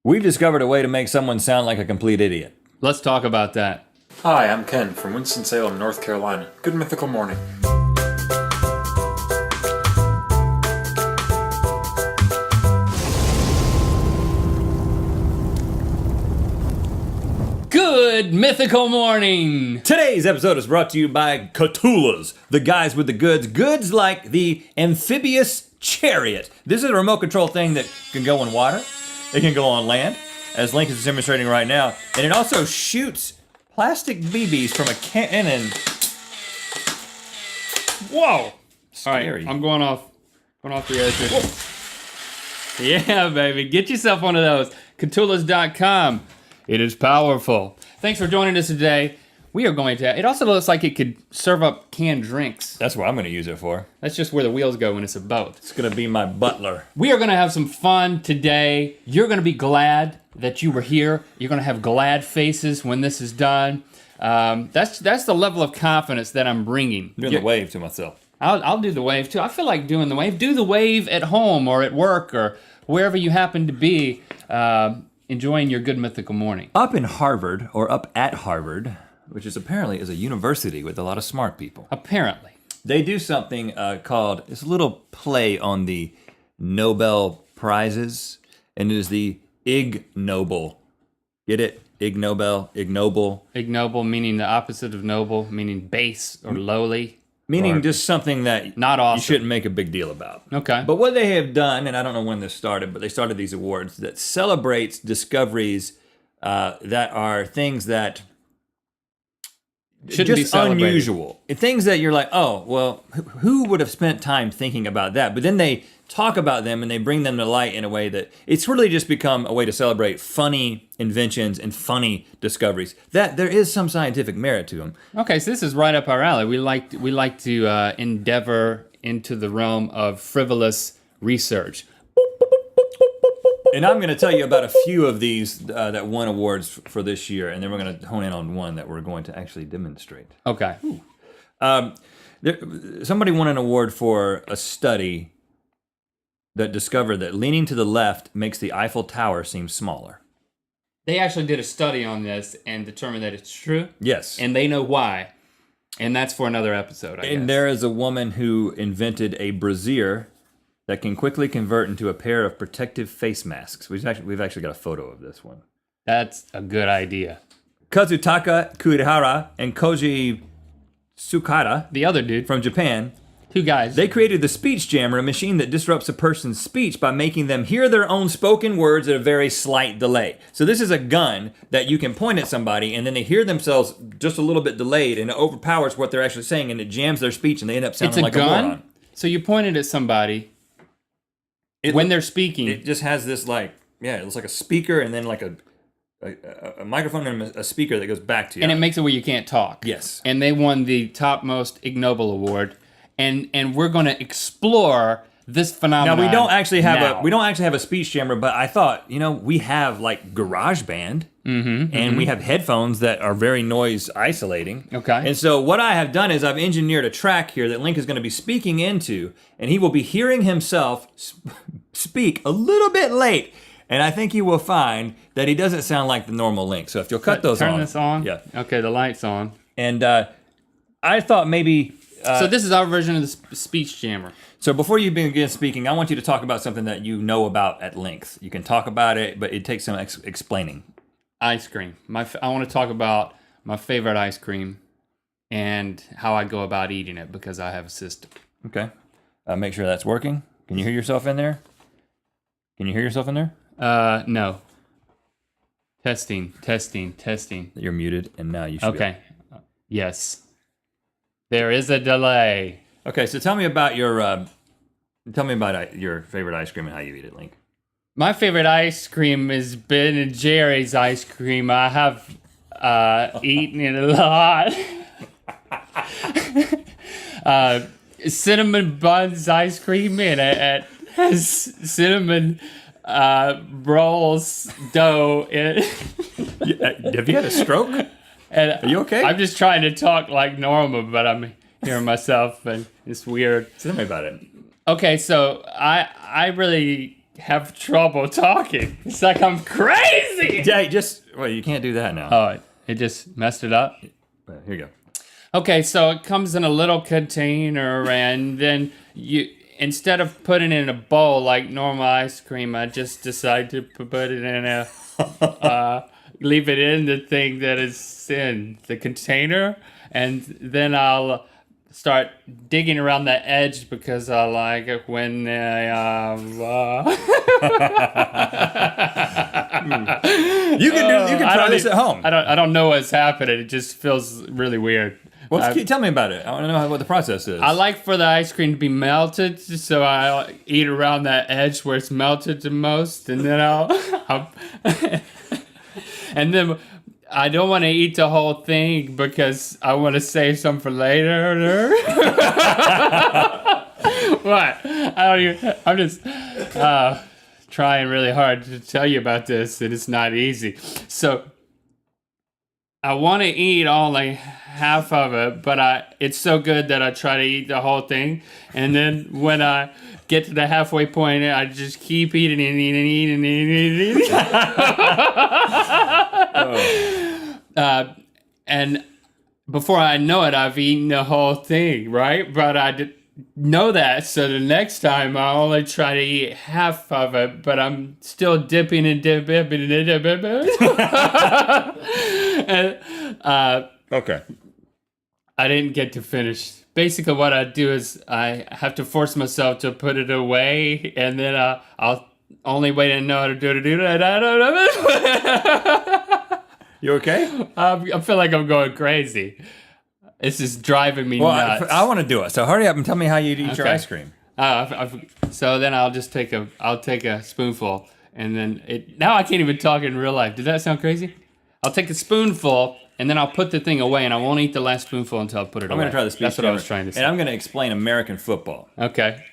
We've discovered a way to make someone sound like a complete idiot. Let's talk about that. Hi, I'm Ken from Winston-Salem, North Carolina. Good mythical morning. Good mythical morning! Today's episode is brought to you by Catulas, the guys with the goods. Goods like the amphibious chariot. This is a remote control thing that can go in water. It can go on land, as Link is demonstrating right now. And it also shoots plastic BBs from a cannon. Whoa! Scary. All right, I'm going off the edge here. Yeah, baby, get yourself one of those. Catulas.com. It is powerful. Thanks for joining us today. We are going to, it also looks like it could serve up canned drinks. That's what I'm going to use it for. That's just where the wheels go when it's a boat. It's going to be my butler. We are going to have some fun today. You're going to be glad that you were here. You're going to have glad faces when this is done. That's the level of confidence that I'm bringing. Doing the wave to myself. I'll do the wave too. I feel like doing the wave. Do the wave at home or at work or wherever you happen to be, enjoying your good mythical morning. Up in Harvard, or up at Harvard, which is apparently is a university with a lot of smart people. Apparently. They do something called, it's a little play on the Nobel Prizes, and it is the Ig Nobel. Get it? Ig Nobel, ignoble. Ignoble meaning the opposite of noble, meaning base or lowly. Meaning or just something that not awesome. You shouldn't make a big deal about. Okay. But what they have done, and I don't know when this started, but they started these awards that celebrates discoveries that are things that shouldn't be celebrated. Unusual. Things that you're like, oh, well, who would have spent time thinking about that? But then they talk about them and they bring them to light in a way that it's really just become a way to celebrate funny inventions and funny discoveries. That there is some scientific merit to them. Okay, so this is right up our alley. We like to endeavor into the realm of frivolous research. And I'm going to tell you about a few of these that won awards for this year, and then we're going to hone in on one that we're going to actually demonstrate. Okay. Somebody won an award for a study that discovered that leaning to the left makes the Eiffel Tower seem smaller. They actually did a study on this and determined that it's true. Yes. And they know why. And that's for another episode, I guess. And there is a woman who invented a brassiere that can quickly convert into a pair of protective face masks. We've actually got a photo of this one. That's a good idea. Kazutaka Kuihara and Koji Tsukada, The other dude, from Japan, two guys. they created the Speech Jammer, a machine that disrupts a person's speech by making them hear their own spoken words at a very slight delay. So this is a gun that you can point at somebody and then they hear themselves just a little bit delayed and it overpowers what they're actually saying and it jams their speech and they end up sounding like a moron. So you pointed at somebody when they're speaking. It just has this it looks like a speaker and then like a microphone and a speaker that goes back to you. And it makes it where you can't talk. Yes. And they won the topmost ignoble award. And we're going to explore this phenomenon. Now we don't actually have a speech jammer, but I thought, we have like GarageBand and we have headphones that are very noise isolating. Okay. And so what I have done is I've engineered a track here that Link is going to be speaking into, and he will be hearing himself speak a little bit late. And I think you will find that he doesn't sound like the normal Link. So if you'll cut those on. Turn this on? Yeah. Okay, the light's on. And I thought maybe... so this is our version of the speech jammer. So before you begin speaking, I want you to talk about something that you know about at length. You can talk about it, but it takes some explaining. Ice cream. I want to talk about my favorite ice cream and how I go about eating it because I have a system. Okay. Make sure that's working. Can you hear yourself in there? No. Testing. You're muted, and now you should Okay. Yes. There is a delay. Okay, so tell me about your favorite ice cream and how you eat it, Link. My favorite ice cream is Ben and Jerry's ice cream. I have eaten it a lot. Cinnamon buns ice cream, and it has cinnamon rolls dough in it. Have you had a stroke? And are you okay? I'm just trying to talk like normal, but I'm hearing myself, and it's weird. Tell me about it. Okay, so I really have trouble talking. It's like I'm crazy. Yeah, you can't do that now. Oh, it just messed it up. Here you go. Okay, so it comes in a little container, and then you, instead of putting it in a bowl like normal ice cream, I just decide to put it in a, leave it in the thing that is in the container, and then I'll start digging around the edge because I like it when You can try this at home. I don't know what's happening. It just feels really weird. Well, tell me about it. I want to know what the process is. I like for the ice cream to be melted, so I eat around that edge where it's melted the most, and then and then I don't want to eat the whole thing because I want to save some for later. What? I'm just trying really hard to tell you about this, and it's not easy. So I want to eat only half of it, but it's so good that I try to eat the whole thing. And then when I get to the halfway point, I just keep eating and eating and eating and eating. And before I know it, I've eaten the whole thing, right? But I didn't know that, so the next time I only try to eat half of it, but I'm still dipping and dipping and dipping. And, Okay. I didn't get to finish. Basically, what I do is I have to force myself to put it away, and then I'll only way to know how to do it. You okay? I feel like I'm going crazy. This is driving me nuts. I want to do it. So hurry up and tell me how you eat your ice cream. So then I'll just take a spoonful, and then now I can't even talk in real life. Did that sound crazy? I'll take a spoonful, and then I'll put the thing away, and I won't eat the last spoonful until I put it away. I'm going to try the speech. That's what I was trying to say. And I'm going to explain American football. Okay.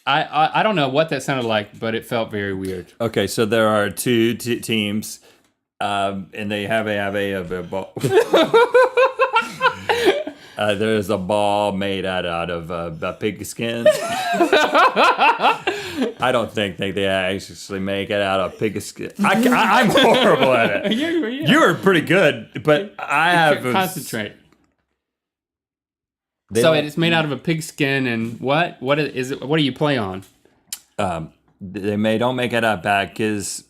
I don't know what that sounded like, but it felt very weird. Okay, so there are two teams, and they have a ball. There's a ball made out of pig skin. I don't think they actually make it out of pig skin. I'm horrible at it. You're pretty good, but I have concentrate. So it's made out of a pig skin, and what is it? What do you play on? Don't make it out of because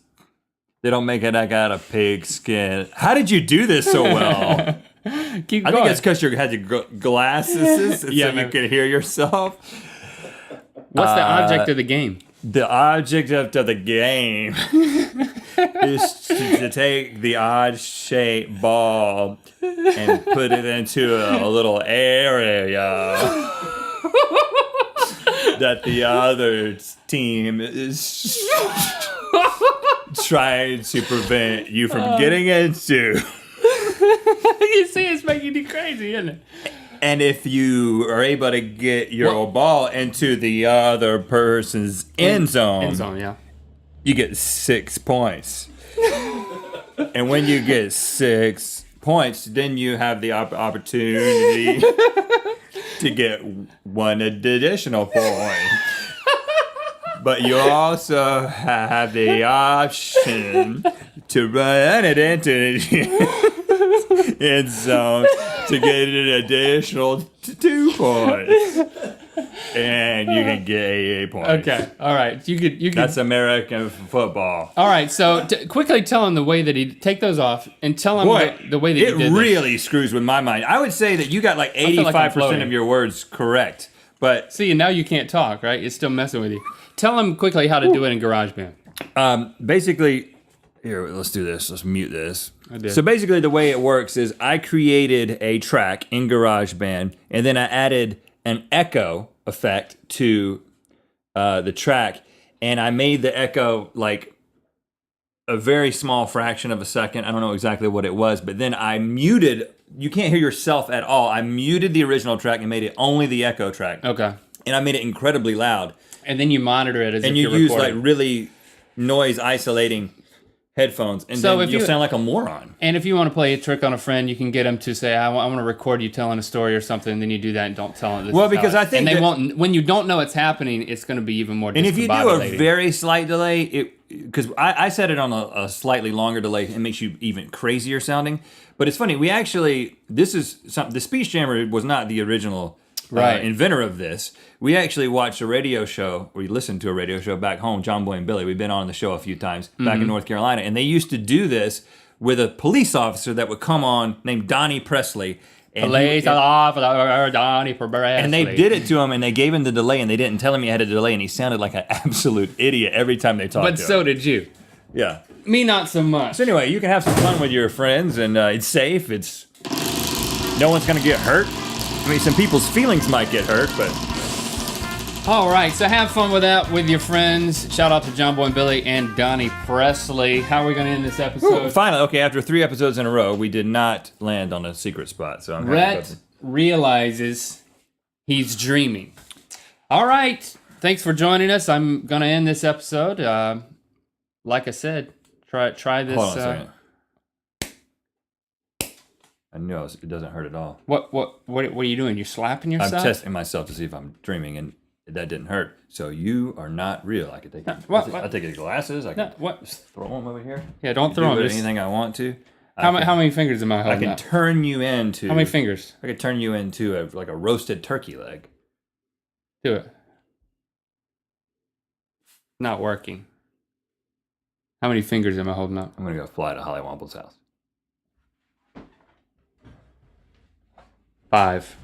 they don't make it out of pig skin. How did you do this so well? Keep I going. think it's because you had your glasses, so you can hear yourself. What's the object of the game? The object of the game is to take the odd-shaped ball and put it into a little area that the other team is trying to prevent you from getting into. You see, it's making you crazy, isn't it? And if you are able to get your ball into the other person's end zone, Yeah, you get 6 points. And when you get 6 points, then you have the opportunity to get one additional point. But you also have the option to run it into the end zone to get an additional 2 points. And you can get 8 points. Okay, all right. You could. That's American football. All right, so quickly tell him the way that he take those off, and tell him the way that he did it really screws with my mind. I would say that you got like 85% of your words correct, but see, now you can't talk, right? It's still messing with you. Tell him quickly how to do it in GarageBand. Basically, here, let's do this. Let's mute this. I did. So basically, the way it works is I created a track in GarageBand, and then I added an echo effect to the track, and I made the echo like a very small fraction of a second. I don't know exactly what it was, but then I muted. You can't hear yourself at all. I muted the original track and made it only the echo track. Okay. And I made it incredibly loud. And then you monitor it as and if you you're use recording. like really noise isolating headphones, and So then if you'll you- sound like a moron. And if you want to play a trick on a friend, you can get them to say, I want to record you telling a story or something, and then you do that and don't tell them. Well, because I think and they that- won't. When you don't know it's happening, it's going to be even more. And if you do a discombobulating. very slight delay, because I set it on a slightly longer delay, it makes you even crazier sounding. But it's funny, the Speech Jammer was not the original Right. inventor of this. We actually watched a radio show, we listened to a radio show back home, John Boy and Billy. We've been on the show a few times back Mm-hmm. in North Carolina, and they used to do this with a police officer that would come on named Donnie Presley. And Police officer Donnie Presley. and they did it to him, and they gave him the delay, and they didn't tell him he had a delay, and he sounded like an absolute idiot every time they talked But to him. so did you. Yeah. Me, not so much. So anyway, you can have some fun with your friends, and it's safe. No one's gonna get hurt. I mean, some people's feelings might get hurt, but All right, so have fun with that with your friends. Shout out to John Boy and Billy and Donnie Presley. How are we going to end this episode? finally, okay. After 3 episodes in a row, we did not land on a secret spot. So I'm happy about Rhett that. realizes he's dreaming. All right, thanks for joining us. I'm going to end this episode. Like I said, try this. Hold on a second. I know it doesn't hurt at all. What are you doing? You're slapping yourself? I'm testing myself to see if I'm dreaming, and that didn't hurt. So you are not real. I could take. what? I take his glasses. I can No, what? just throw them over here. Yeah, don't Do throw them. with Just- anything I want to. How many fingers am I I holding can up? turn you into. How many fingers? I could turn you into like a roasted turkey leg. Do it. Not working. How many fingers am I holding up? I'm gonna go fly to Holly Womple's house. 5.